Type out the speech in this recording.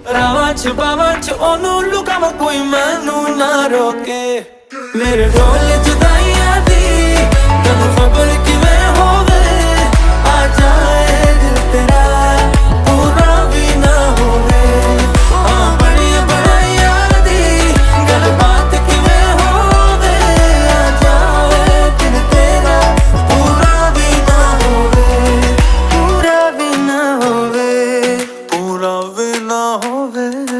ਰਾਵਾਂ ਚ ਬਾਵਾਂ ਚ ਉਹਨੂੰ ਲੁਕਾਵਾਂ ਕੋਈ ਮੈਨੂੰ ਨਾ ਰੋਕੇ। ਮੇਰੇ ਢੋਲ ਜੁਦਾਈਆਂ ਦੀ ਤੈਨੂੰ ਖਬਰ ਕਿਵੇਂ ਹੋਵੇ, ਆ ਜਾਏ ਦਿਲ ਤੇਰਾ ਪੂਰਾ ਵੀ ਨਾ ਹੋਵੇ। ਹਾਂ ਬੜੀਆਂ ਬਣਾਈਆਂ ਦੀ ਗੱਲਬਾਤ ਕਿਵੇਂ ਹੋਵੇ, ਆ ਜਾਏ ਦਿਲ ਤੇਰਾ ਪੂਰਾ ਵੀ ਨਾ ਹੋਵੇ, ਪੂਰਾ ਵੀ ਨਾ ਹੋਵੇ, ਪੂਰਾ ਵੀ ਨਾ ਹੋਵੇ।